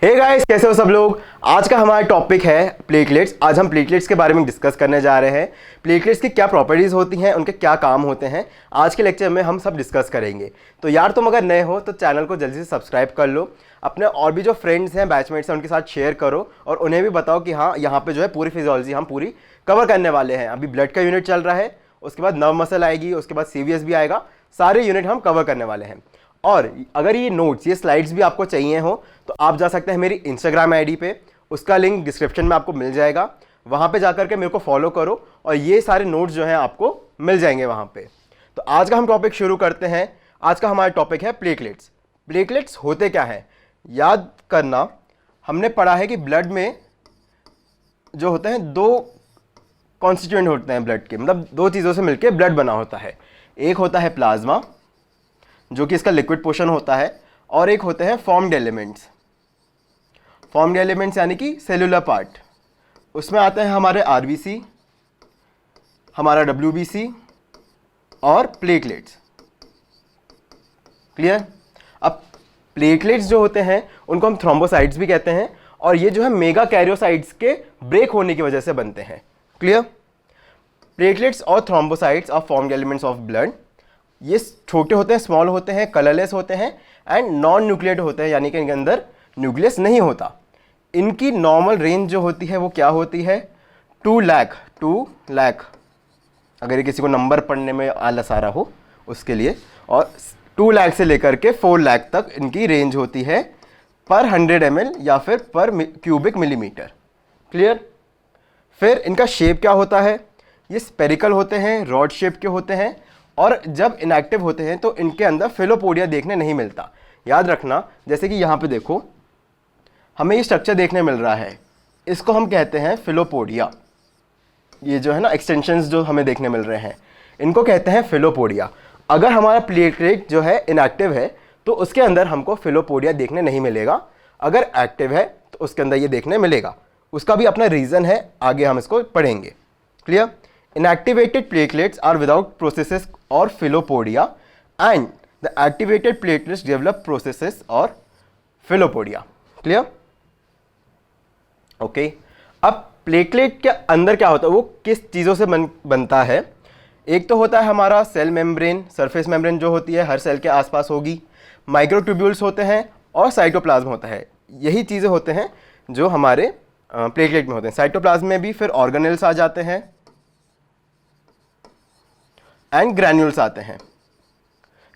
Hey guys, कैसे हो सब लोग। आज का हमारा टॉपिक है प्लेटलेट्स। आज हम प्लेटलेट्स के बारे में डिस्कस करने जा रहे हैं। प्लेटलेट्स की क्या प्रॉपर्टीज़ होती हैं, उनके क्या काम होते हैं, आज के लेक्चर में हम सब डिस्कस करेंगे। तो यार, तुम अगर नए हो तो चैनल को जल्दी से सब्सक्राइब कर लो। अपने और भी जो फ्रेंड्स हैं, बैचमेट्स हैं, उनके साथ शेयर करो और उन्हें भी बताओ कि हाँ, यहाँ पर जो है पूरी फिजियोलॉजी हम पूरी कवर करने वाले हैं। अभी ब्लड का यूनिट चल रहा है, उसके बाद नर्व मसल आएगी, उसके बाद CVS भी आएगा। सारे यूनिट हम कवर करने वाले हैं। और अगर ये नोट्स, ये स्लाइड्स भी आपको चाहिए हो तो आप जा सकते हैं मेरी इंस्टाग्राम आईडी पे। उसका लिंक डिस्क्रिप्शन में आपको मिल जाएगा। वहाँ पे जाकर के मेरे को फॉलो करो और ये सारे नोट्स जो हैं आपको मिल जाएंगे वहाँ पे। तो आज का हम टॉपिक शुरू करते हैं। आज का हमारा टॉपिक है प्लेटलेट्स। प्लेटलेट्स होते क्या हैं, याद करना। हमने पढ़ा है कि ब्लड में जो होते हैं दो कॉन्स्टिट्यूएंट होते हैं ब्लड के, मतलब दो चीज़ों से मिलकर ब्लड बना होता है। एक होता है प्लाज्मा, जो कि इसका लिक्विड पोर्शन होता है, और एक होते हैं फॉर्म्ड एलिमेंट्स। फॉर्म्ड एलिमेंट्स यानी कि सेलुलर पार्ट। उसमें आते हैं हमारे RBC, हमारा WBC और प्लेटलेट्स। क्लियर। अब प्लेटलेट्स जो होते हैं उनको हम थ्रोम्बोसाइट्स भी कहते हैं, और ये जो है मेगा कैरियोसाइट्स के ब्रेक होने की वजह से बनते हैं। क्लियर। प्लेटलेट्स और thrombocytes are formed elements of blood. ये छोटे होते हैं, स्मॉल होते हैं, कलरलेस होते हैं एंड नॉन न्यूक्लिएट होते हैं, यानी कि इनके अंदर न्यूक्लियस नहीं होता। इनकी नॉर्मल रेंज जो होती है वो क्या होती है, 2 लाख। अगर ये किसी को नंबर पढ़ने में आलस आ रहा हो उसके लिए, और 2 लाख से लेकर के 4 लाख तक इनकी रेंज होती है पर 100 ml या फिर पर क्यूबिक मिलीमीटर। क्लियर। फिर इनका शेप क्या होता है, ये स्पेरिकल होते हैं, रॉड शेप के होते हैं, और जब इनएक्टिव होते हैं तो इनके अंदर फिलोपोडिया देखने नहीं मिलता। याद रखना, जैसे कि यहाँ पे देखो, हमें ये स्ट्रक्चर देखने मिल रहा है, इसको हम कहते हैं फिलोपोडिया। ये जो है ना एक्सटेंशंस जो हमें देखने मिल रहे हैं, इनको कहते हैं फिलोपोडिया। अगर हमारा प्लेटलेट जो है इनएक्टिव है तो उसके अंदर हमको फिलोपोडिया देखने नहीं मिलेगा। अगर एक्टिव है तो उसके अंदर ये देखने मिलेगा। उसका भी अपना रीज़न है, आगे हम इसको पढ़ेंगे। Clear. Inactivated platelets are without processes or philopodia, and the activated platelets develop processes or philopodia. Clear? Okay. अब प्लेटलेट के अंदर क्या होता है, वो किस चीज़ों से बनता है। एक तो होता है हमारा सेल मेम्ब्रेन, सरफेस मेम्ब्रेन जो होती है हर सेल के आसपास होगी। माइक्रोट्यूब्यूल्स होते हैं और साइटोप्लाज्म होता है। यही चीज़ें होते हैं जो हमारे प्लेटलेट में होते हैं। साइटोप्लाज्म में भी फिर ऑर्गेनेल्स आ जाते हैं एंड ग्रैन्यूल्स आते हैं।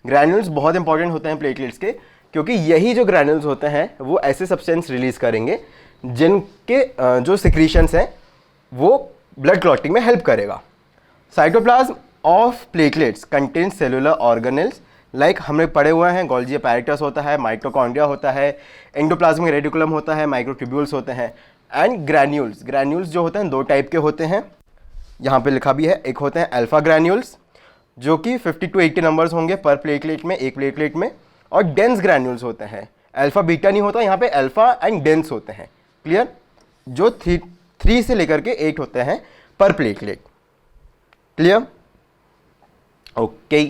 ग्रैन्यूल्स बहुत इंपॉर्टेंट होते हैं प्लेटलेट्स के, क्योंकि यही जो ग्रैन्यूल्स होते हैं वो ऐसे सब्सटेंस रिलीज करेंगे जिनके जो सिक्रीशंस हैं वो ब्लड क्लॉटिंग में हेल्प करेगा। Cytoplasm of platelets contain cellular organelles, like हमने पढ़े हुए हैं, गोल्जी अपैरेटस होता है, माइटोकॉन्ड्रिया होता है, एंडोप्लाज्मिक रेटिकुलम होता है, माइक्रोट्यूब्यूल्स होते हैं, एंड ग्रैन्यूल्स। ग्रैन्यूल्स जो होते हैं दो टाइप के होते हैं, यहाँ पे लिखा भी है। एक होते हैं अल्फा ग्रैन्यूल्स जो कि 50 to 80 नंबर्स होंगे पर प्लेटलेट में, एक प्लेटलेट में, और डेंस ग्रैन्यूल्स होते हैं। अल्फा बीटा नहीं होता, यहाँ पे अल्फा एंड डेंस होते हैं। क्लियर। जो 3 से लेकर के 8 होते हैं पर प्लेटलेट। क्लियर। ओके।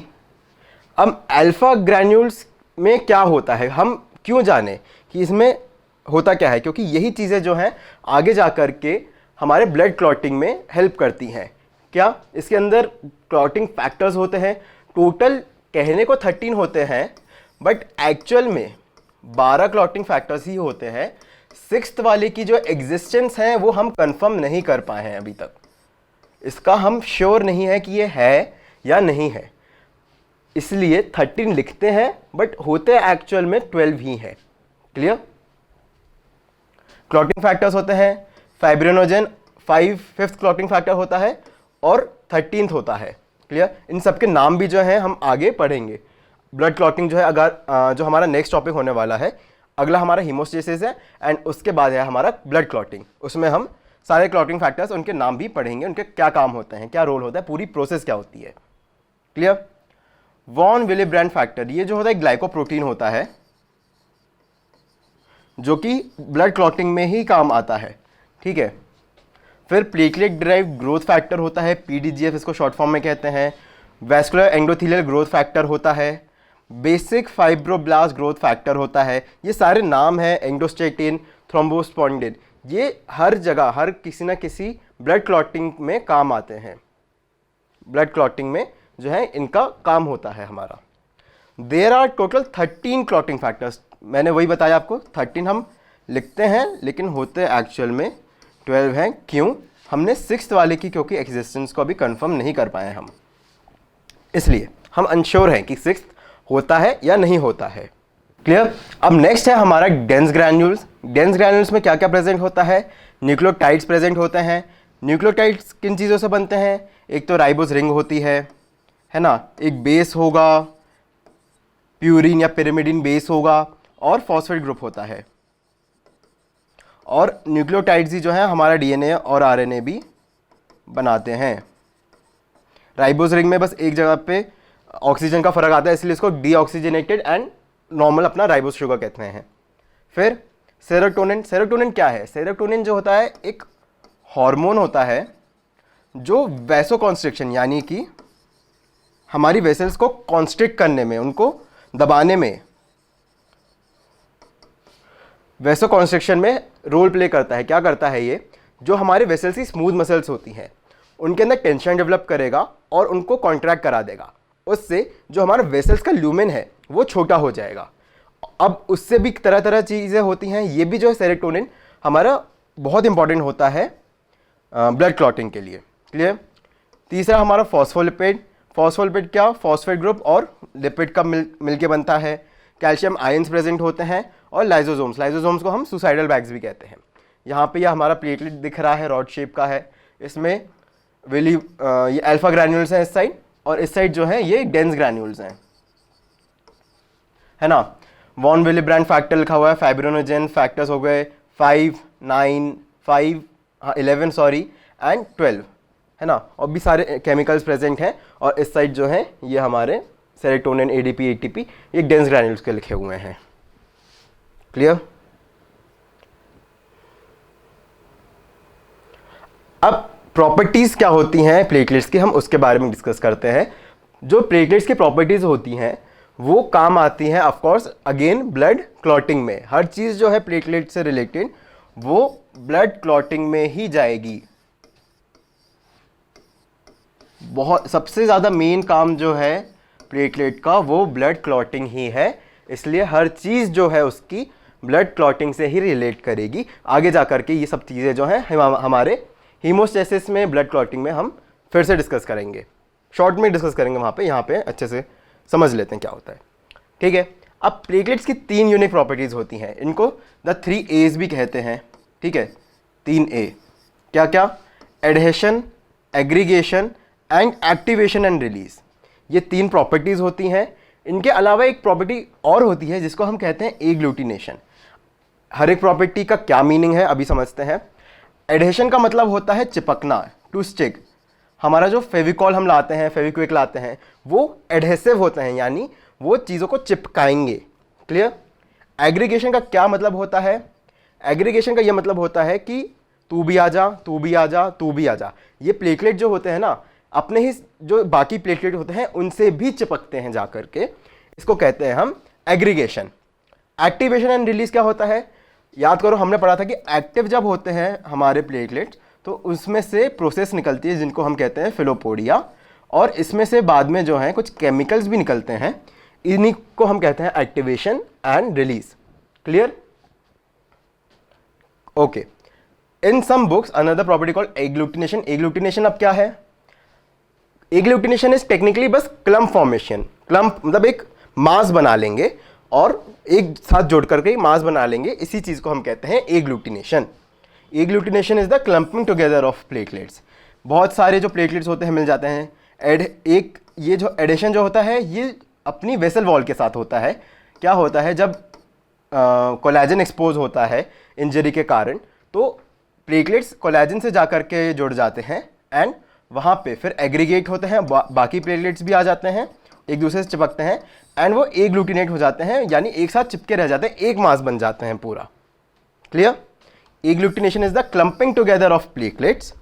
अब अल्फा ग्रैन्यूल्स में क्या होता है, हम क्यों जाने कि इसमें होता क्या है, क्योंकि यही चीज़ें जो हैं आगे जा कर के हमारे ब्लड क्लॉटिंग में हेल्प करती हैं। क्या इसके अंदर क्लॉटिंग फैक्टर्स होते हैं, टोटल कहने को 13 होते हैं, बट एक्चुअल में 12 क्लॉटिंग फैक्टर्स ही होते हैं। 6th वाले की जो एग्जिस्टेंस है वो हम कंफर्म नहीं कर पाए हैं अभी तक। इसका हम श्योर नहीं है कि ये है या नहीं है, इसलिए 13 लिखते हैं, बट होते एक्चुअल में 12 ही है। क्लियर। क्लॉटिंग फैक्टर्स होते हैं फाइब्रिनोजेन, 5th क्लॉटिंग फैक्टर होता है और 13th होता है। क्लियर। इन सब के नाम भी जो है हम आगे पढ़ेंगे। ब्लड क्लॉटिंग जो है अगर जो हमारा नेक्स्ट टॉपिक होने वाला है, अगला हमारा हीमोस्टेसिस है, एंड उसके बाद है हमारा ब्लड क्लॉटिंग। उसमें हम सारे क्लॉटिंग फैक्टर्स, उनके नाम भी पढ़ेंगे, उनके क्या काम होते हैं, क्या रोल होता है, पूरी प्रोसेस क्या होती है। क्लियर। वॉन विलेब्रैंड फैक्टर, ये जो होता है ग्लाइकोप्रोटीन होता है जो कि ब्लड क्लॉटिंग में ही काम आता है। ठीक है। फिर प्लेटलेट ड्राइव ग्रोथ फैक्टर होता है, PDGF इसको शॉर्ट फॉर्म में कहते हैं। वैस्कुलर एंडोथेलियल ग्रोथ फैक्टर होता है, बेसिक फाइब्रोब्लास्ट ग्रोथ फैक्टर होता है। ये सारे नाम हैं, एंडोस्टेटिन, थ्रोम्बोस्पोंडिन, ये हर जगह हर किसी ना किसी ब्लड क्लॉटिंग में काम आते हैं। ब्लड क्लॉटिंग में जो है इनका काम होता है हमारा। There are total 13 clotting factors. मैंने वही बताया आपको, 13 हम लिखते हैं लेकिन होते एक्चुअल में 12 हैं। क्यों? हमने 6th वाले की क्योंकि एग्जिस्टेंस को अभी कंफर्म नहीं कर पाए हम, इसलिए हम अनश्योर हैं कि 6th होता है या नहीं होता है। क्लियर? अब नेक्स्ट है हमारा डेंस ग्रैन्यूल्स। डेंस ग्रैन्यूल्स में क्या क्या प्रेजेंट होता है? न्यूक्लियोटाइड्स प्रेजेंट होते हैं। न्यूक्लियोटाइड्स किन चीज़ों से बनते हैं? एक तो राइबोस रिंग होती है ना, एक बेस होगा, प्यूरिन या पिरिमिडिन बेस होगा, और फॉस्फेट ग्रुप होता है। और न्यूक्लियोटाइड्स ही जो है हमारा डीएनए और आरएनए भी बनाते हैं। राइबोस रिंग में बस एक जगह पे ऑक्सीजन का फर्क आता है, इसलिए इसको डीऑक्सीजनेटेड एंड नॉर्मल अपना राइबोस शुगर कहते हैं। फिर सेरोटोनिन। सेरोटोनिन क्या है? सेरोटोनिन जो होता है एक हार्मोन होता है जो वैसोकॉन्स्ट्रिक्शन यानी कि हमारी वेसल्स को कॉन्स्ट्रिक्ट करने में, उनको दबाने में, वैसोकॉन्स्ट्रिक्शन में रोल प्ले करता है। क्या करता है ये? जो हमारे वेसल्स की स्मूथ मसल्स होती हैं उनके अंदर टेंशन डेवलप करेगा और उनको कॉन्ट्रैक्ट करा देगा। उससे जो हमारा वेसल्स का ल्यूमेन है वो छोटा हो जाएगा। अब उससे भी तरह तरह चीज़ें होती हैं। ये भी जो है सेरोटोनिन हमारा बहुत इंपॉर्टेंट होता है ब्लड क्लॉटिंग के लिए। क्लियर? तीसरा हमारा फॉस्फोलिपिड। फॉस्फोलिपिड क्या? फॉस्फेट ग्रुप और लिपिड का मिलके बनता है। कैल्शियम आयंस प्रेजेंट होते हैं। और लाइजोसोम्स। लाइजोसोम्स को हम सुसाइडल बैग्स भी कहते हैं। यहाँ पे यह हमारा प्लेटलेट दिख रहा है, रॉड शेप का है। इसमें ये अल्फा ग्रैन्यूल्स हैं इस साइड, और इस साइड जो है ये डेंस ग्रैन्यूल्स हैं, है ना। वॉन विलिब्रैंड फैक्टर लिखा हुआ है। फाइब्रिनोजेन फैक्टर्स हो गए 5, 9, 11 सॉरी एंड 12, है ना। और भी सारे केमिकल्स प्रेजेंट हैं। और इस साइड जो है ये हमारे सेरोटोनिन, एडीपी, एटीपी, ये डेंस ग्रैन्यूल्स के लिखे हुए हैं। क्लियर? अब प्रॉपर्टीज क्या होती हैं प्लेटलेट्स की, हम उसके बारे में डिस्कस करते हैं। जो प्लेटलेट्स की प्रॉपर्टीज होती हैं वो काम आती हैं of course again blood clotting में। हर चीज जो है प्लेटलेट से रिलेटेड वो ब्लड क्लॉटिंग में ही जाएगी। बहुत सबसे ज़्यादा मेन काम जो है प्लेटलेट का वो ब्लड क्लॉटिंग ही है, इसलिए हर चीज़ जो है उसकी ब्लड क्लॉटिंग से ही रिलेट करेगी। आगे जाकर के ये सब चीज़ें जो हैं हमारे हीमोस्टेसिस में, ब्लड क्लॉटिंग में हम फिर से डिस्कस करेंगे, शॉर्ट में डिस्कस करेंगे वहाँ पे। यहाँ पे अच्छे से समझ लेते हैं क्या होता है। ठीक है? अब प्लेटलेट्स की 3 यूनिक प्रॉपर्टीज़ होती हैं, इनको द 3 A's भी कहते हैं। ठीक है? 3 A क्या क्या? Adhesion, aggregation and activation and release. ये 3 प्रॉपर्टीज़ होती हैं। इनके अलावा एक प्रॉपर्टी और होती है जिसको हम कहते हैं एग्लूटिनेशन। हर एक प्रॉपर्टी का क्या मीनिंग है अभी समझते हैं। एडहेशन का मतलब होता है चिपकना, टू स्टिक। हमारा जो फेविकॉल हम लाते हैं, फेविक्विक लाते हैं, वो एडहेसिव होते हैं, यानी वो चीज़ों को चिपकाएंगे। क्लियर? एग्रीगेशन का क्या मतलब होता है? एग्रीगेशन का ये मतलब होता है कि तू भी आ जा, तू भी आ जा, तू भी आ जा। ये प्लेटलेट जो होते हैं ना, अपने ही जो बाकी प्लेटलेट होते हैं उनसे भी चिपकते हैं जाकर के, इसको कहते हैं हम एग्रीगेशन। एक्टिवेशन एंड रिलीज क्या होता है? याद करो, हमने पढ़ा था कि एक्टिव जब होते हैं हमारे प्लेटलेट्स तो उसमें से प्रोसेस निकलती है जिनको हम कहते हैं फिलोपोडिया, और इसमें से बाद में जो है कुछ केमिकल्स भी निकलते हैं, इन्हीं को हम कहते हैं activation and release. Clear? Okay. In some books another property called agglutination. Agglutination अब क्या है? एग्लूटिनेशन इज टेक्निकली बस क्लम्प फॉर्मेशन। क्लम्प मतलब एक मास बना लेंगे और एक साथ जोड़ करके मास बना लेंगे, इसी चीज को हम कहते हैं agglutination. Agglutination is the clumping together of platelets. बहुत सारे जो प्लेटलेट्स होते हैं मिल जाते हैं। ये जो एडिशन जो होता है ये अपनी वेसल वॉल के साथ होता है। क्या होता है? जब कोलेजन एक्सपोज होता है इंजरी के कारण, तो प्लेटलेट्स कोलेजन से जाकर के जुड़ जाते हैं एंड वहाँ पे फिर एग्रीगेट होते हैं, बाकी प्लेटलेट्स भी आ जाते हैं, एक दूसरे से चिपकते हैं एंड वो एग्लूटिनेट हो जाते हैं, यानी एक साथ चिपके रह जाते हैं, एक मास बन जाते हैं पूरा। Clear? Agglutination is the clumping together of platelets.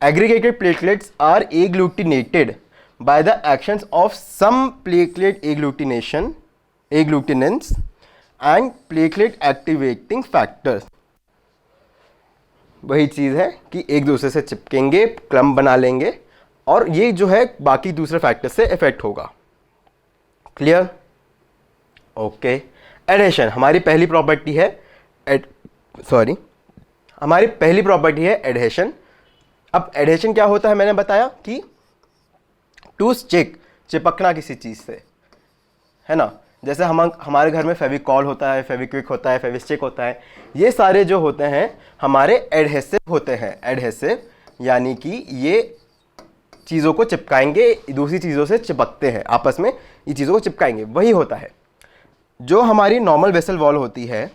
Aggregated platelets are agglutinated by the actions of some platelet agglutination agglutinins and platelet activating factors. वही चीज़ है कि एक दूसरे से चिपकेंगे, क्लम्प बना लेंगे और ये जो है बाकी दूसरे फैक्टर से इफेक्ट होगा। क्लियर? ओके। एडहेशन हमारी पहली प्रॉपर्टी है, हमारी पहली प्रॉपर्टी है एडहेशन। अब एडहेशन क्या होता है, मैंने बताया कि टू स्टिक, चिपकना किसी चीज़ से, है ना। जैसे हमारे घर में फेविकॉल होता है, फेविक्विक होता है, फेविस्टिक होता है, ये सारे जो होते हैं हमारे एडहेसिव होते हैं। एडहेसिव यानी कि ये चीज़ों को चिपकाएंगे, दूसरी चीज़ों से चिपकते हैं, आपस में ये चीज़ों को चिपकाएंगे, वही होता है। जो हमारी नॉर्मल वेसल वॉल होती है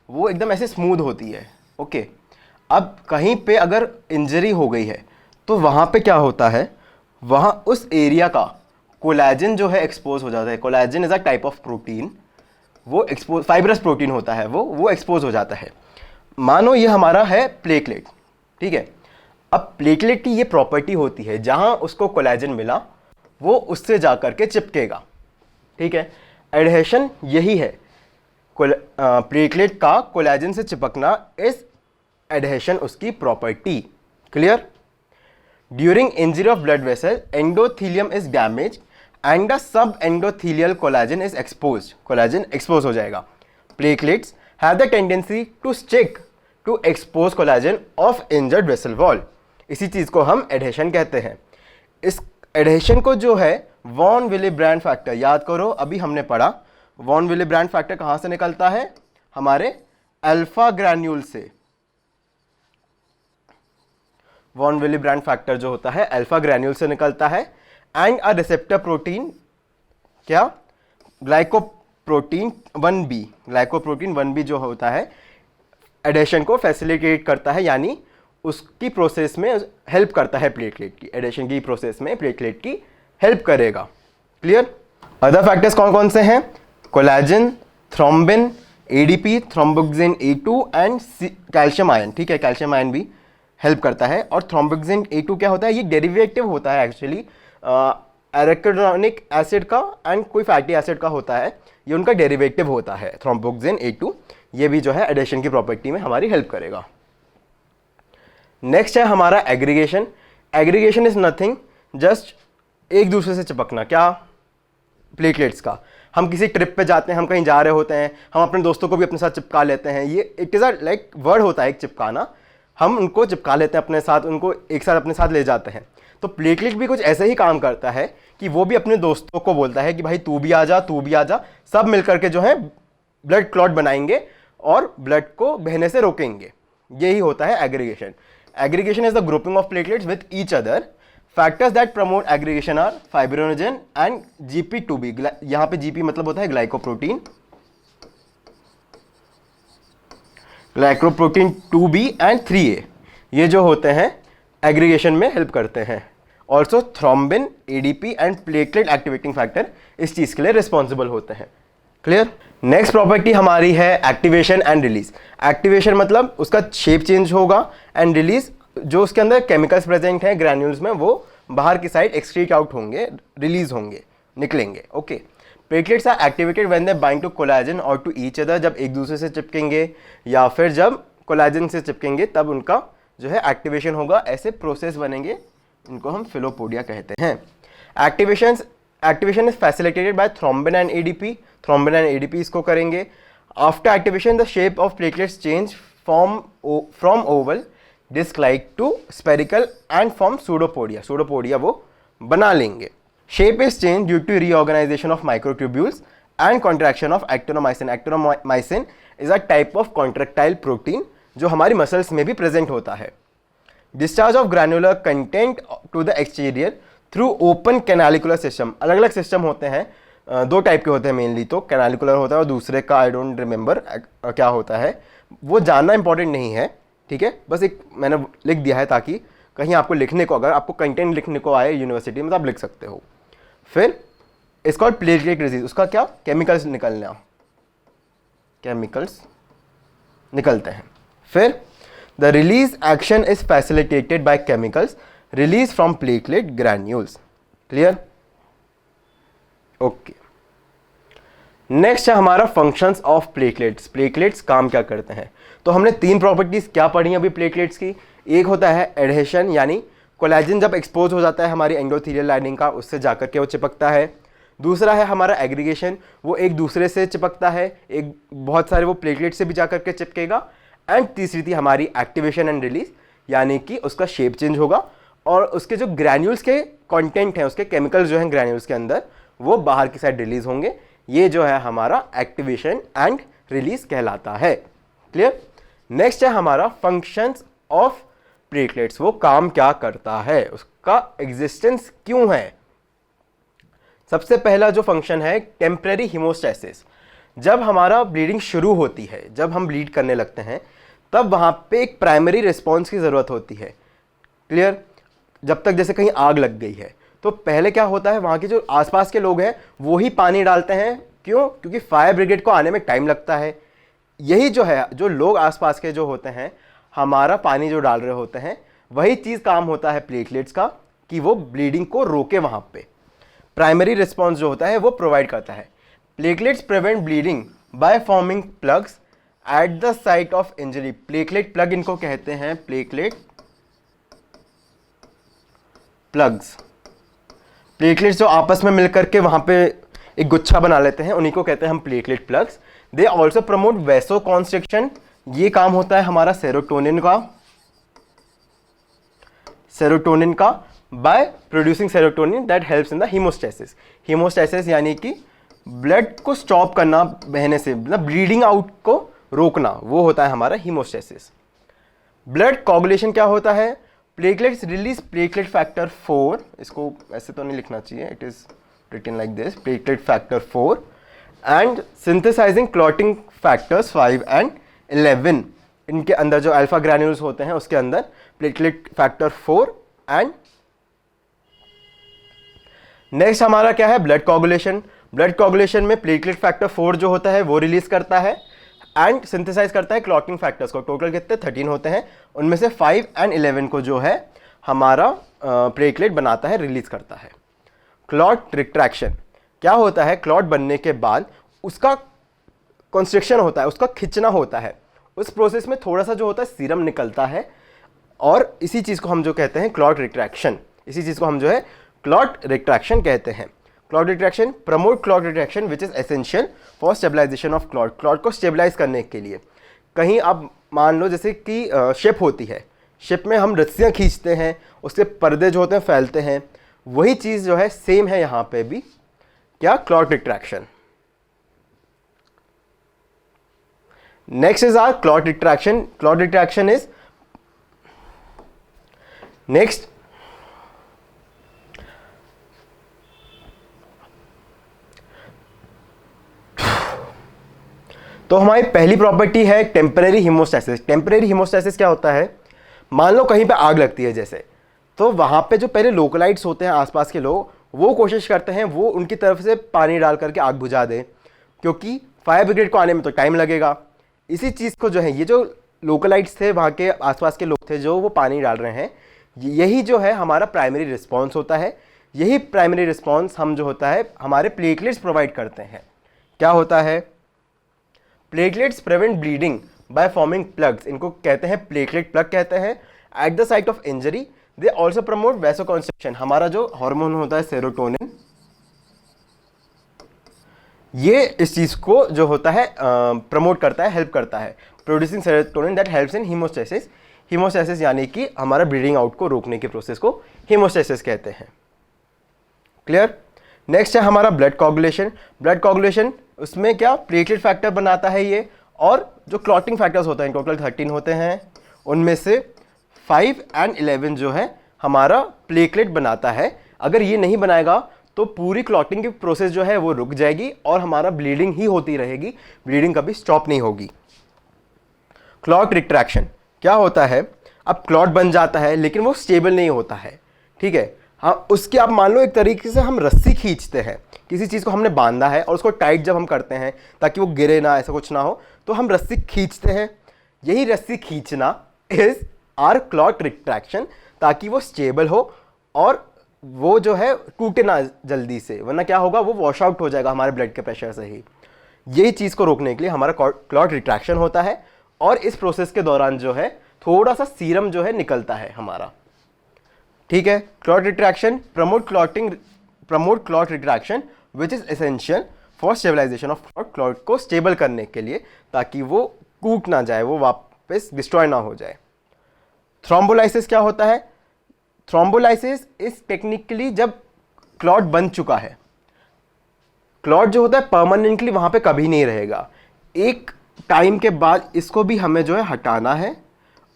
वो एकदम ऐसे स्मूथ होती है। ओके, अब कहीं पे अगर इंजरी हो गई है तो वहाँ पे क्या होता है, वहाँ उस एरिया का कोलेजन जो है एक्सपोज हो जाता है। Collagen is a type of protein, वो एक्सपोज, फाइब्रस प्रोटीन होता है, वो एक्सपोज हो जाता है। मानो ये हमारा है प्लेटलेट, ठीक है। अब प्लेटलेट की ये प्रॉपर्टी होती है, जहाँ उसको कोलेजन मिला वो उससे जा करके चिपकेगा, ठीक है। एडहेशन यही है, प्लेटलेट का कोलेजन से चिपकना इज एडहेशन उसकी property. Clear? During injury of blood vessel endothelium is damage and the sub endothelial collagen is expose, collagen expose हो जाएगा। Platelets have the tendency to stick to expose collagen of injured vessel wall, इसी चीज को हम adhesion कहते हैं। इस adhesion को जो है वॉन विलेब्रैंड फैक्टर, याद करो अभी हमने पढ़ा, वॉन विलेब्रैंड फैक्टर कहां से निकलता है, हमारे अल्फा ग्रैन्यूल से। वॉन विलेब्रैंड फैक्टर जो होता है अल्फा ग्रैन्यूल से निकलता है। एंड अ रिसेप्टर प्रोटीन, क्या, ग्लाइकोप्रोटीन 1b, ग्लाइकोप्रोटीन 1b जो होता है एडेशन को फैसिलिटेट करता है, यानी उसकी प्रोसेस में हेल्प करता है, प्लेटलेट की एडेशन की प्रोसेस में प्लेटलेट की हेल्प करेगा। क्लियर? अदर फैक्टर्स कौन कौन से हैं, collagen, thrombin, ADP, thromboxane A2 and calcium ion, ठीक है, कैल्शियम आयन भी हेल्प करता है। और थ्रोम्बोक्सिन A2 क्या होता है, ये डेरिवेटिव होता है एक्चुअली एराकिडोनिक एसिड का एंड कोई फैटी एसिड का होता है, ये उनका डेरिवेटिव होता है थ्रोम्बोक्सिन A2, ये भी जो है एडिशन की प्रॉपर्टी में हमारी हेल्प करेगा। नेक्स्ट है हमारा aggregation. Aggregation is nothing, just एक दूसरे से चिपकना, क्या, प्लेटलेट्स का। हम किसी ट्रिप पे जाते हैं, हम कहीं जा रहे होते हैं, हम अपने दोस्तों को भी अपने साथ चिपका लेते हैं, ये it is a like word होता है एक चिपकाना, हम उनको चिपका लेते हैं अपने साथ, उनको एक साथ अपने साथ ले जाते हैं। तो प्लेटलेट भी कुछ ऐसे ही काम करता है कि वो भी अपने दोस्तों को बोलता है कि भाई तू भी आ जा, तू भी आ जा, सब मिलकर के जो है ब्लड क्लॉट बनाएंगे और ब्लड को बहने से रोकेंगे। यही होता है aggregation. Aggregation is the grouping of platelets with each other. Factors that promote aggregation are fibrinogen and GP2B, यहाँ पे GP मतलब होता है glycoprotein, glycoprotein 2B and 3A, ये जो होते हैं एग्रीगेशन में हेल्प करते हैं। Also thrombin, ADP and platelet activating factor इस चीज़ के लिए रिस्पॉन्सिबल होते हैं। क्लियर? नेक्स्ट प्रॉपर्टी हमारी है एक्टिवेशन एंड रिलीज। एक्टिवेशन मतलब उसका शेप चेंज होगा, एंड रिलीज जो उसके अंदर केमिकल्स प्रेजेंट हैं ग्रैन्यूल्स में वो बाहर की साइड एक्सक्रीट आउट होंगे, रिलीज होंगे, निकलेंगे। Okay, platelets are activated when they bind to collagen और टू ईच अदर, जब एक दूसरे से चिपकेंगे या फिर जब कोलेजन से चिपकेंगे तब उनका जो है एक्टिवेशन होगा। ऐसे प्रोसेस बनेंगे, इनको हम फिलोपोडिया कहते हैं। Activation is facilitated by thrombin and ADP, thrombin and ADP इसको करेंगे। After activation the shape of platelets change from oval disc like to spherical and form pseudopodia, pseudopodia वो बना लेंगे। Shape is change due to reorganisation of microtubules and contraction of actinomycin. Actinomycin is a type of contractile protein जो हमारी muscles में भी present होता है। Discharge of granular content to the exterior through open canalicular system. अलग अलग system होते हैं, दो टाइप के होते हैं मेनली, तो कैनालिकुलर होता है और दूसरे का आई डोंट रिमेंबर क्या होता है, वो जानना इंपॉर्टेंट नहीं है, ठीक है। बस एक मैंने लिख दिया है ताकि कहीं आपको लिखने को, अगर आपको कंटेंट लिखने को आए यूनिवर्सिटी में तो आप लिख सकते हो। फिर इसका प्लेटलेट डिजीज, उसका क्या, केमिकल्स निकलना, केमिकल्स निकलते हैं। फिर the release action is facilitated bye chemicals release from platelet granules. Clear? Okay, next है हमारा फंक्शंस ऑफ प्लेटलेट्स। प्लेटलेट्स काम क्या करते हैं? तो हमने 3 प्रॉपर्टीज क्या पढ़ी अभी प्लेटलेट्स की। एक होता है एडहेशन, यानी कोलेजन जब एक्सपोज हो जाता है हमारी एंडोथेलियल लाइनिंग का, उससे जाकर के वो चिपकता है। दूसरा है हमारा एग्रीगेशन, वो एक दूसरे से चिपकता है, एक बहुत सारे वो प्लेटलेट से भी जाकर के चिपकेगा। एंड तीसरी थी हमारी एक्टिवेशन एंड रिलीज, यानी कि उसका शेप चेंज होगा और उसके जो ग्रैन्यूल्स के कंटेंट हैं, उसके केमिकल्स जो हैं ग्रैन्यूल्स के अंदर, वो बाहर की साइड रिलीज होंगे। ये जो है हमारा एक्टिवेशन एंड रिलीज कहलाता है। क्लियर? नेक्स्ट है हमारा फंक्शंस ऑफ प्लेटलेट्स। वो काम क्या करता है, उसका एग्जिस्टेंस क्यों है। सबसे पहला जो फंक्शन है टेम्परेरी हीमोस्टैसिस। जब हमारा ब्लीडिंग शुरू होती है, जब हम ब्लीड करने लगते हैं, तब वहां पे एक प्राइमरी रिस्पॉन्स की ज़रूरत होती है। क्लियर? जब तक जैसे कहीं आग लग गई है तो पहले क्या होता है, वहाँ के जो आसपास के लोग हैं वो ही पानी डालते हैं। क्यों? क्योंकि फायर ब्रिगेड को आने में टाइम लगता है। यही जो है, जो लोग आसपास के जो होते हैं, हमारा पानी जो डाल रहे होते हैं, वही चीज़ काम होता है प्लेटलेट्स का कि वो ब्लीडिंग को रोके, वहाँ पे प्राइमरी रिस्पॉन्स जो होता है वो प्रोवाइड करता है। Platelets prevent bleeding by forming plugs at the site of injury. Platelet plug इनको कहते हैं, प्लेटलेट प्लग्स। प्लेटलेट्स जो आपस में मिलकर के वहां पे एक गुच्छा बना लेते हैं, उन्हीं को कहते हैं हम platelet plugs. They also promote vasoconstriction. ये काम होता है हमारा सेरोटोनिन का by producing serotonin that helps in the haemostasis. Haemostasis यानी कि ब्लड को स्टॉप करना, बहने से, मतलब ब्लीडिंग आउट को रोकना, वो होता है हमारा हीमोस्टैसिस। ब्लड कोगुलेशन क्या होता है? Platelets release platelet factor 4। इसको ऐसे तो नहीं लिखना चाहिए, it is written like this, platelet factor 4 and synthesising clotting factors 5 and 11। इनके अंदर जो अल्फा ग्रैन्यूल्स होते हैं उसके अंदर प्लेटलेट फैक्टर 4 एंड नेक्स्ट हमारा क्या है, ब्लड कोगुलेशन। ब्लड कोगुलेशन में प्लेटलेट फैक्टर 4 जो होता है वो रिलीज करता है एंड सिंथेसाइज करता है क्लॉटिंग फैक्टर्स को। टोटल कितने 13 होते हैं, उनमें से 5 एंड 11 को जो है हमारा प्लेटलेट बनाता है, रिलीज करता है। क्लॉट रिट्रैक्शन क्या होता है? क्लॉट बनने के बाद उसका कंस्ट्रिक्शन होता है, उसका खिंचना होता है। उस प्रोसेस में थोड़ा सा जो होता है सीरम निकलता है और इसी चीज़ को हम जो कहते हैं क्लॉट रिट्रैक्शन, इसी चीज़ को हम जो है क्लॉट रिट्रैक्शन कहते हैं। Clot retraction promote clot retraction which is essential for stabilisation of clot. Clot को स्टेबलाइज करने के लिए, कहीं आप मान लो जैसे कि शिप होती है, शिप में हम रस्सियाँ खींचते हैं, उसके पर्दे जो होते हैं फैलते हैं, वही चीज़ जो है सेम है यहाँ पे भी, क्या, clot retraction. Next is our clot retraction. Clot retraction is next तो हमारी पहली प्रॉपर्टी है टेम्परेरी हीमोस्टैसिस। टेम्परेरी हीमोस्टैसिस क्या होता है? मान लो कहीं पे आग लगती है जैसे, तो वहाँ पे जो पहले लोकलाइट्स होते हैं आसपास के लोग, वो कोशिश करते हैं वो उनकी तरफ से पानी डाल करके आग बुझा दें, क्योंकि फायर ब्रिगेड को आने में तो टाइम लगेगा। इसी चीज़ को जो है, ये जो लोकलाइट्स थे वहाँ के आसपास के लोग थे जो वो पानी डाल रहे हैं, यही जो है हमारा प्राइमरी रिस्पॉन्स होता है। यही प्राइमरी रिस्पॉन्स हम जो होता है हमारे प्लेटलेट्स प्रोवाइड करते हैं। क्या होता है? Platelets prevent bleeding by forming plugs. इनको कहते हैं प्लेटलेट प्लग कहते हैं। At the site of injury they also promote vasoconstriction. हमारा जो हार्मोन होता है सेरोटोनिन, ये इस चीज को जो होता है प्रमोट करता है, हेल्प करता है, producing serotonin that helps in haemostasis. Haemostasis यानी कि हमारा ब्लीडिंग आउट को रोकने के प्रोसेस को हीमोस्टैसिस कहते हैं। क्लियर? नेक्स्ट है हमारा ब्लड कोगुलेशन। ब्लड कोगुलेशन उसमें क्या, प्लेटलेट फैक्टर बनाता है ये, और जो क्लॉटिंग फैक्टर्स होते हैं टोटल 13 होते हैं, उनमें से 5 एंड 11 जो है हमारा प्लेटलेट बनाता है। अगर ये नहीं बनाएगा तो पूरी क्लॉटिंग की प्रोसेस जो है वो रुक जाएगी और हमारा ब्लीडिंग ही होती रहेगी, ब्लीडिंग कभी स्टॉप नहीं होगी। क्लॉट रिट्रैक्शन क्या होता है? अब क्लॉट बन जाता है लेकिन वो स्टेबल नहीं होता है, ठीक है। हाँ, उसके आप मान लो एक तरीके से हम रस्सी खींचते हैं, किसी चीज़ को हमने बांधा है और उसको टाइट जब हम करते हैं ताकि वो गिरे ना, ऐसा कुछ ना हो, तो हम रस्सी खींचते हैं। यही रस्सी खींचना इज आर क्लॉट रिट्रैक्शन, ताकि वो स्टेबल हो और वो जो है टूटे ना जल्दी से, वरना क्या होगा, वो वॉश आउट हो जाएगा हमारे ब्लड के प्रेशर से ही। यही चीज़ को रोकने के लिए हमारा क्लॉट रिट्रैक्शन होता है, और इस प्रोसेस के दौरान जो है थोड़ा सा सीरम जो है निकलता है हमारा। ठीक है, clot retraction promote clot retraction which is essential for stabilisation of clot को स्टेबल करने के लिए, ताकि वो टूट ना जाए, वो वापस डिस्ट्रॉय ना हो जाए। थ्रोम्बोलाइसिस क्या होता है? थ्रोम्बोलाइसिस इस टेक्निकली जब क्लॉट बन चुका है, क्लॉट जो होता है परमानेंटली वहां पे कभी नहीं रहेगा, एक टाइम के बाद इसको भी हमें जो है हटाना है,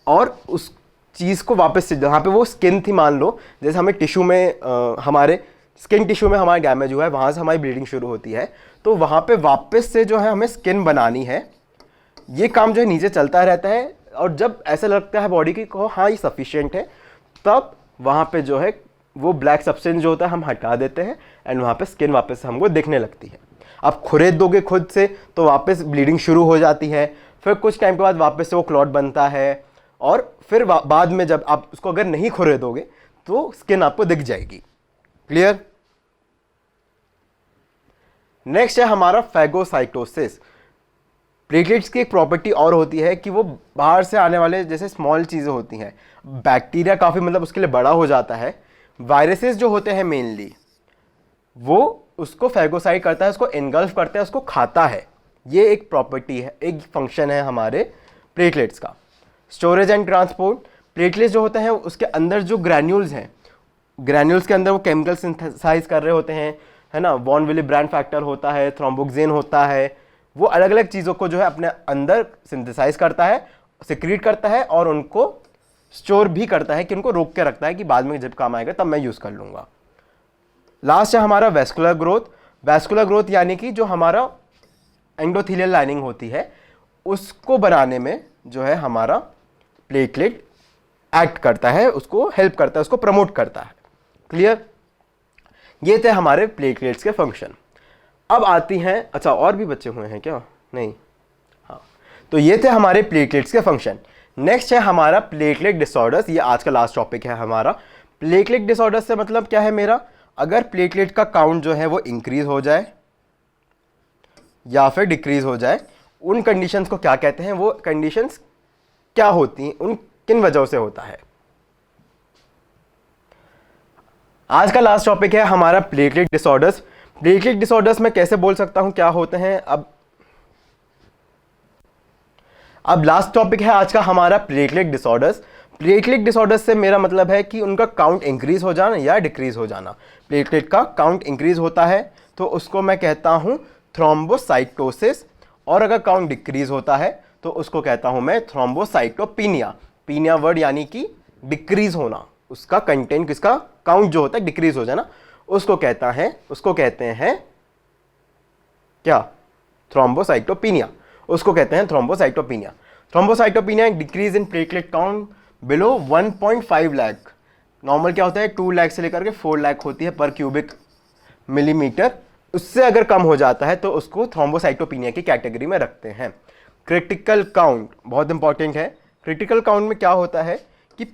और उस चीज़ को वापस से जहाँ पे वो स्किन थी, मान लो जैसे हमें टिश्यू में हमारे स्किन टिश्यू में हमारा डैमेज हुआ है, वहाँ से हमारी ब्लीडिंग शुरू होती है, तो वहाँ पे वापस से जो है हमें स्किन बनानी है। ये काम जो है नीचे चलता रहता है, और जब ऐसा लगता है बॉडी की को हाँ ये सफिशिएंट है, तब वहाँ पे जो है वो ब्लैक सब्सटेंस जो होता है हम हटा देते हैं, एंड वहाँ पे स्किन वापस से हमको दिखने लगती है। आप खुरेद दोगे खुद से तो वापस ब्लीडिंग शुरू हो जाती है, फिर कुछ टाइम के बाद वापस से वो क्लॉट बनता है, और फिर बाद में जब आप उसको अगर नहीं खुरेदोगे तो स्किन आपको दिख जाएगी। क्लियर? नेक्स्ट है हमारा फैगोसाइटोसिस। प्लेटलेट्स की एक प्रॉपर्टी और होती है कि वो बाहर से आने वाले जैसे स्मॉल चीज़ें होती हैं, बैक्टीरिया काफ़ी मतलब उसके लिए बड़ा हो जाता है, वायरसेस जो होते हैं मेनली वो उसको फैगोसाइट करता है, उसको एनगल्फ करता है, उसको खाता है। ये एक प्रॉपर्टी है, एक फंक्शन है हमारे प्लेटलेट्स का। स्टोरेज एंड ट्रांसपोर्ट, प्लेटलेट्स जो होते हैं उसके अंदर जो ग्रैन्यूल्स हैं, ग्रैन्यूल्स के अंदर वो केमिकल सिंथेसाइज कर रहे होते हैं, है ना, वॉन विली ब्रांड फैक्टर होता है, थ्रोम्बोक्सिन होता है, वो अलग अलग चीज़ों को जो है अपने अंदर सिंथेसाइज करता है, सिक्रीट करता है, और उनको स्टोर भी करता है कि उनको रोक के रखता है कि बाद में जब काम आएगा तब मैं यूज़ कर लूँगा। लास्ट है हमारा वेस्कुलर ग्रोथ। वेस्कुलर ग्रोथ यानी कि जो हमारा एंडोथेलियल लाइनिंग होती है उसको बनाने में जो है हमारा प्लेटलेट एक्ट करता है, उसको हेल्प करता है, उसको प्रमोट करता है। क्लियर? ये थे हमारे प्लेटलेट्स के फंक्शन। अब आती हैं, अच्छा और भी बच्चे हुए हैं क्या? नहीं, हाँ, तो ये थे हमारे प्लेटलेट्स के फंक्शन। नेक्स्ट है हमारा प्लेटलेट डिसऑर्डर्स। ये आज का लास्ट टॉपिक है हमारा। प्लेटलेट डिसऑर्डर्स से मतलब क्या है मेरा? अगर प्लेटलेट का काउंट जो है वो इंक्रीज हो जाए या फिर डिक्रीज हो जाए, उन कंडीशंस को क्या कहते हैं, वो कंडीशंस क्या होती हैं, उन किन वजहों से होता है। आज का लास्ट टॉपिक है हमारा प्लेटलेट डिसऑर्डर्स। प्लेटलेट डिसऑर्डर्स में कैसे बोल सकता हूं क्या होते हैं। अब लास्ट टॉपिक है आज का हमारा प्लेटलेट डिसऑर्डर्स। प्लेटलेट डिसऑर्डर्स से मेरा मतलब है कि उनका काउंट इंक्रीज हो जाना या डिक्रीज हो जाना। प्लेटलेट का काउंट इंक्रीज होता है तो उसको मैं कहता हूं थ्रोम्बोसाइटोसिस, और अगर काउंट डिक्रीज होता है तो उसको कहता हूं मैं थ्रोम्बोसाइटोपिनिया। पीनिया वर्ड यानी कि डिक्रीज होना, उसका कंटेंट, किसका काउंट जो होता है डिक्रीज हो जाना, उसको कहते हैं क्या? थ्रोम्बोसाइटोपिनिया। उसको कहते हैं thrombocytopenia. Thrombocytopenia decrease in platelet count below 1.5 lakh. Normal क्या होता है 2 लाख से लेकर के 4 लाख होती है पर क्यूबिक मिलीमीटर। उससे अगर कम हो जाता है तो उसको थ्रोम्बोसाइटोपिनिया की कैटेगरी में रखते हैं। क्रिटिकल काउंट बहुत इंपॉर्टेंट है। क्रिटिकल काउंट में क्या होता है कि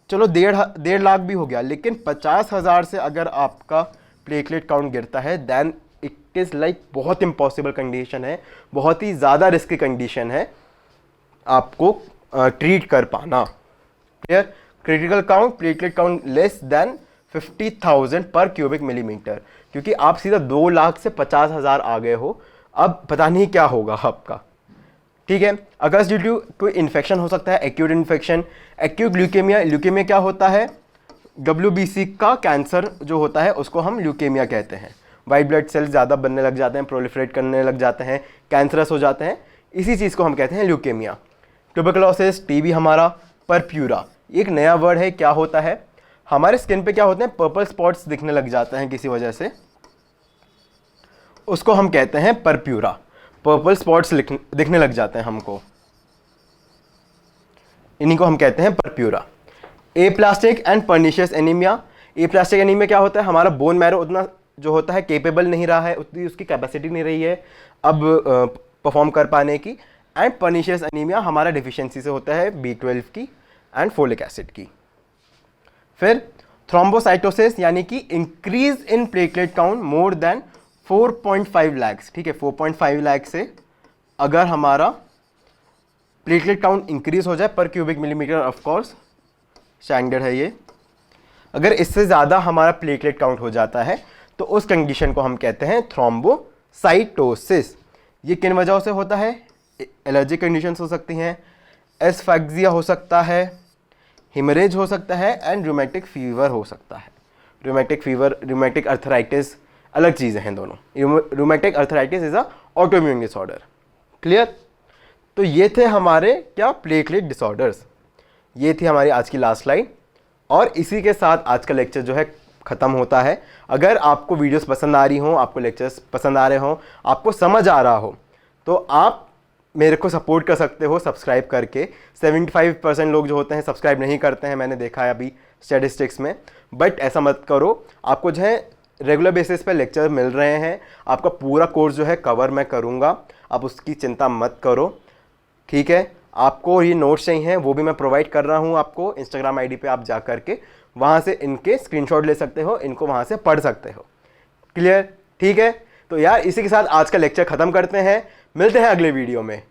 चलो 1.5 लाख भी हो गया, लेकिन 50,000 से अगर आपका प्लेटलेट काउंट गिरता है देन इट इज़ लाइक बहुत इम्पॉसिबल कंडीशन है, बहुत ही ज़्यादा रिस्की कंडीशन है आपको ट्रीट कर पाना। Clear? Critical count, platelet count less than 50,000 पर क्यूबिक मिलीमीटर, क्योंकि आप सीधा 2 लाख से 50,000 आ गए हो, अब पता नहीं क्या होगा आपका। ठीक है? अगर ड्यू टू कोई इन्फेक्शन हो सकता है, acute infection, acute leukaemia. Leukaemia क्या होता है? WBC का कैंसर जो होता है उसको हम ल्यूकेमिया कहते हैं। वाइट ब्लड सेल्स ज़्यादा बनने लग जाते हैं, प्रोलिफरेट करने लग जाते हैं, कैंसरस हो जाते हैं, इसी चीज़ को हम कहते हैं ल्यूकेमिया। ट्यूबरकुलोसिस, TB हमारा, परप्यूरा एक नया वर्ड है। क्या होता है? हमारे स्किन पे क्या होते हैं, पर्पल स्पॉट्स दिखने लग जाते हैं किसी वजह से, उसको हम कहते हैं परप्यूरा। पर्पल स्पॉट्स दिखने लग जाते हैं हमको, इन्हीं को हम कहते हैं purpura. Aplastic and pernicious anaemia. Aplastic anaemia क्या होता है? हमारा बोन मैरो उतना जो होता है केपेबल नहीं रहा है, उतनी उसकी कैपेसिटी नहीं रही है अब परफॉर्म कर पाने की। एंड पर्निशियस एनीमिया हमारा डिफिशियंसी से होता है B12 की एंड फोलिक एसिड की। फिर थ्रोम्बोसाइटोसिस यानी कि increase in platelet count more than 4.5 lakh, ठीक है, 4.5 लाख से अगर हमारा प्लेटलेट काउंट इंक्रीज हो जाए पर cubic millimetre, of course standard है ये, अगर इससे ज़्यादा हमारा प्लेटलेट काउंट हो जाता है तो उस कंडीशन को हम कहते हैं थ्रोम्बोसाइटोसिस। ये किन वजहों से होता है? एलर्जिक कंडीशंस हो सकती हैं, एस्फैक्सिया हो सकता है, हिमरेज हो सकता है एंड रूमेटिक फीवर हो सकता है। रूमेटिक फीवर, रूमेटिक अर्थराइटिस अलग चीज़ें हैं दोनों। Rheumatic arthritis is a autoimmune disorder. Clear? तो ये थे हमारे क्या, प्लेटलेट डिसऑर्डर्स। ये थी हमारी आज की लास्ट स्लाइड और इसी के साथ आज का लेक्चर जो है ख़त्म होता है। अगर आपको वीडियोस पसंद आ रही हों, आपको लेक्चर्स पसंद आ रहे हों, आपको समझ आ रहा हो, तो आप मेरे को सपोर्ट कर सकते हो सब्सक्राइब करके। 75% लोग जो होते हैं सब्सक्राइब नहीं करते हैं, मैंने देखा है अभी स्टैटिस्टिक्स में। बट ऐसा मत करो, आपको जो है रेगुलर बेसिस पे लेक्चर मिल रहे हैं, आपका पूरा कोर्स जो है कवर मैं करूँगा, आप उसकी चिंता मत करो, ठीक है। आपको ये नोट्स चाहिए वो भी मैं प्रोवाइड कर रहा हूँ आपको। इंस्टाग्राम आईडी पे आप जा करके वहाँ से इनके स्क्रीनशॉट ले सकते हो, इनको वहाँ से पढ़ सकते हो। क्लियर? ठीक है। तो यार इसी के साथ आज का लेक्चर ख़त्म करते हैं, मिलते हैं अगले वीडियो में।